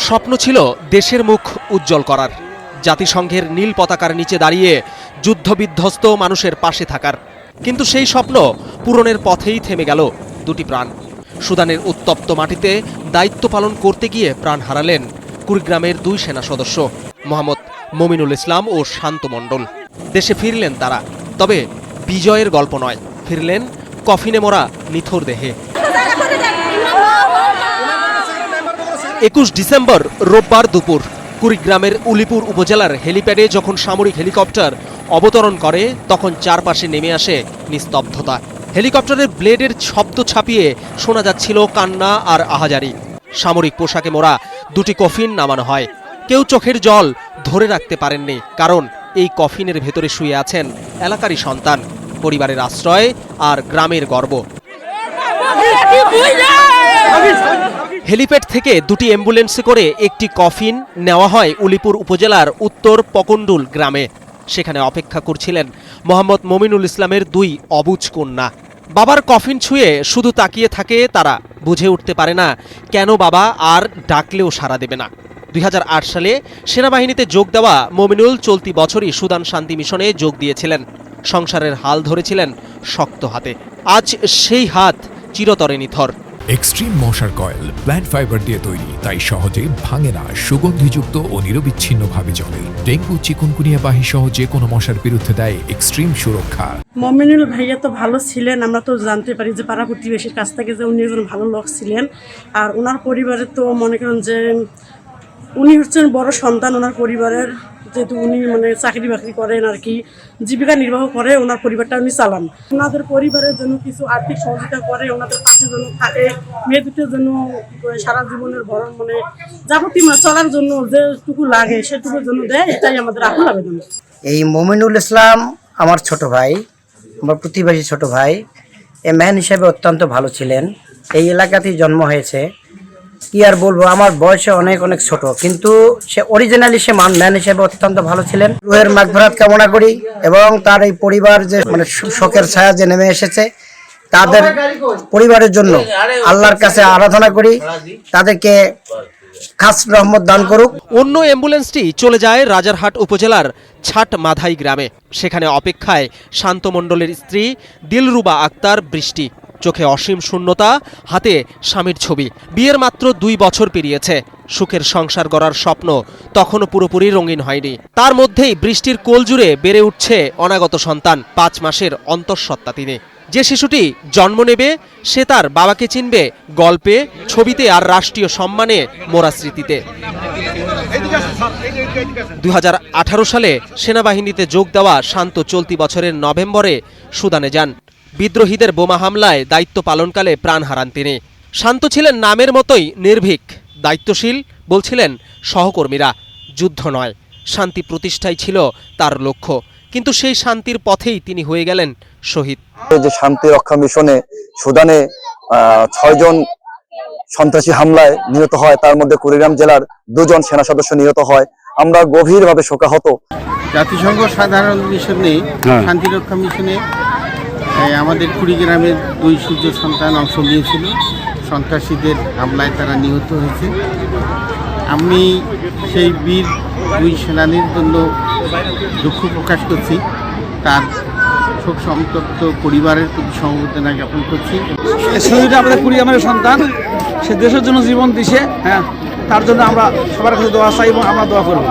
স্বপ্ন ছিল দেশের মুখ উজ্জ্বল করার, জাতিসংঘের নীল পতাকার নিচে দাঁড়িয়ে যুদ্ধবিধ্বস্ত মানুষের পাশে থাকার। কিন্তু সেই স্বপ্ন পূরণের পথেই থেমে গেল দুটি প্রাণ। সুদানের উত্তপ্ত মাটিতে দায়িত্ব পালন করতে গিয়ে প্রাণ হারালেন কুড়িগ্রামের দুই সেনা সদস্য মোহাম্মদ মমিনুল ইসলাম ও শান্ত মণ্ডল। দেশে ফিরলেন তারা, তবে বিজয়ের গল্প নয়, ফিরলেন কফিনে মোড়া নিথর দেহে। 21 ডিসেম্বর রোববার দুপুর কুড়িগ্রামের উলিপুর উপজেলার হেলিপ্যাডে যখন সামরিক হেলিকপ্টার অবতরণ করে তখন চারপাশে নেমে আসে নিস্তব্ধতা। হেলিকপ্টারের ব্লেডের শব্দ ছাপিয়ে শোনা যাচ্ছিল কান্না আর আহাজারি। সামরিক পোশাকে মোড়া দুটি কফিন নামানো হয়। কেউ চোখের জল ধরে রাখতে পারেননি, কারণ এই কফিনের ভেতরে শুয়ে আছেন এলাকারই সন্তান, পরিবারের আশ্রয় আর গ্রামের গর্ব। হেলিপ্যাড থেকে দুটি অ্যাম্বুলেন্সে করে একটি কফিন নেওয়া হয় উলিপুর উপজেলার উত্তর পকন্ডুল গ্রামে। সেখানে অপেক্ষা করছিলেন মোহাম্মদ মমিনুল ইসলামের দুই অবুজ কন্যা। বাবার কফিন ছুঁয়ে শুধু তাকিয়ে থাকে তারা, বুঝে উঠতে পারে না কেন বাবা আর ডাকলেও সাড়া দেবে না। 2008 সালে সেনাবাহিনীতে যোগ দেওয়া মমিনুল চলতি বছরই সুদান শান্তি মিশনে যোগ দিয়েছিলেন। সংসারের হাল ধরেছিলেন শক্ত হাতে। আজ সেই হাত চিরতরে নিথর। এক্সট্রিম মশার কয়েল প্ল্যান্ট ফাইবার দিয়ে তৈরি, তাই সহজে ভাঙে না, সুগন্ধিযুক্ত ও নিরবিচ্ছিন্নভাবে জ্বলে। ডেঙ্গু, চিকুনগুনিয়া বাহি সহ যে কোনো মশার বিরুদ্ধে দেয় এক্সট্রিম সুরক্ষা। মমিনুল ভাইয়া তো ভালো ছিলেন, আমরা তো জানতে পারি যে পাড়া প্রতিবেশীর কাছ থেকে যে উনি একজন ভালো লোক ছিলেন। আর ওনার পরিবারে তো মনে করেন যে উনি হচ্ছেন বড় সন্তান ওনার পরিবারের, যেহেতু উনি মানে চাকরি বাকরি করেন আর কি, জীবিকা নির্বাহ করে, ওনার পরিবারটা উনি চালান। ওনাদের পরিবারের জন্য কিছু আর্থিক সহযোগিতা করে, ওনাদের পাশে জন্য থাকে, মেয়ে দুটোর জন্য সারা জীবনের ভরণ মানে যাবতীয় চলার জন্য যেটুকু লাগে সেটুকুর জন্য দেয়, এটাই আমাদের আকুল আবেদন। এই মমিনুল ইসলাম আমার ছোট ভাই, আমার প্রতিবেশী ছোট ভাই। এ ম্যান হিসেবে অত্যন্ত ভালো ছিলেন। এই এলাকাতেই জন্ম হয়েছে। কি আর বলবো, আমার বয়সে অনেক অনেক ছোট, কিন্তু সে অরিজিনালি সে ম্যান হিসেবে অত্যন্ত ভালো ছিলেন। রুহের মাগফিরাত কামনা করি এবং তার এই পরিবার যে মানে শোকের ছায়া যে নেমে এসেছে, তাদের পরিবারের জন্য আল্লাহর কাছে আরাধনা করি, তাদেরকে খাস রহমত দান করুক। অন্য অ্যাম্বুলেন্সটি চলে যায় রাজারহাট উপজেলার ছাট মাধাই গ্রামে। সেখানে অপেক্ষায় শান্ত মণ্ডলের স্ত্রী দিলরুবা আক্তার বৃষ্টি। চোখে অসীম শূন্যতা, হাতে স্বামীর ছবি। বিয়ের মাত্র 2 বছর পেরিয়েছে। সুখের সংসার গড়ার স্বপ্ন তখনও পুরোপুরি রঙিন হয়নি। তার মধ্যেই বৃষ্টির কোল জুড়ে বেড়ে উঠছে অনাগত সন্তান, 5 মাসের অন্তঃসত্ত্বা তিনি। যে শিশুটি জন্ম নেবে সে তার বাবাকে চিনবে গল্পে, ছবিতে আর রাষ্ট্রীয় সম্মানে মোরা স্মৃতিতে। 2018 সালে সেনাবাহিনীতে যোগ দেওয়া শান্ত চলতি বছরের নভেম্বরে সুদানে যান। বিদ্রোহীদের বোমা হামলায় দায়িত্ব পালনকালে প্রাণ হারান তিনি। শান্ত ছিলেন নামের মতোই নির্ভীক, দায়িত্বশীল, বলছিলেন সহকর্মীরা। যুদ্ধ নয়, শান্তি প্রতিষ্ঠাই ছিল তার লক্ষ্য। কিন্তু সেই শান্তির পথেই তিনি হয়ে গেলেন শহীদ। যে শান্তি রক্ষা মিশনে সুদানে 6 জন সন্ত্রাসী হামলায় নিহত হয়, তার মধ্যে কুড়িগ্রাম জেলার 2 জন সেনা সদস্য নিহত হয়। আমরা গভীরভাবে শোকাহত। জাতিসংঘ সাধারণ মিশনে, শান্তিরক্ষা মিশনে আমাদের কুড়িগ্রামের 2 সূর্য সন্তান অংশ নিয়েছিল। সন্ত্রাসীদের হামলায় তারা নিহত হয়েছে। আমি সেই বীর 2 সেনানীর জন্য দুঃখ প্রকাশ করছি। তার শোক সন্তপ্ত পরিবারের প্রতি সমবেদনা জ্ঞাপন করছি। শহীদ আমাদের কুড়িগ্রামের সন্তান, সে দেশের জন্য জীবন দিছে। তার জন্য আমরা সবার কাছে দোয়া চাই এবং আমরা দোয়া করব।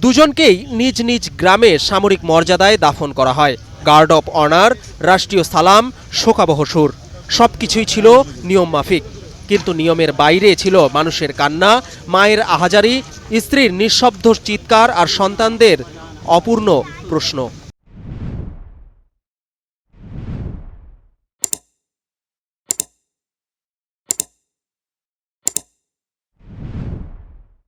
দুজনকেই নিজ নিজ গ্রামে সামরিক মর্যাদায় দাফন করা হয়। গার্ড অফ অনার, রাষ্ট্রীয় সালাম, শোকাবহ সুর, সবকিছুই ছিল নিয়ম মাফিক। কিন্তু নিয়মের বাইরে ছিল মানুষের কান্না, মায়ের আহাজারি, স্ত্রীর নিঃশব্দ চিৎকার আর সন্তানদের অপূর্ণ প্রশ্ন।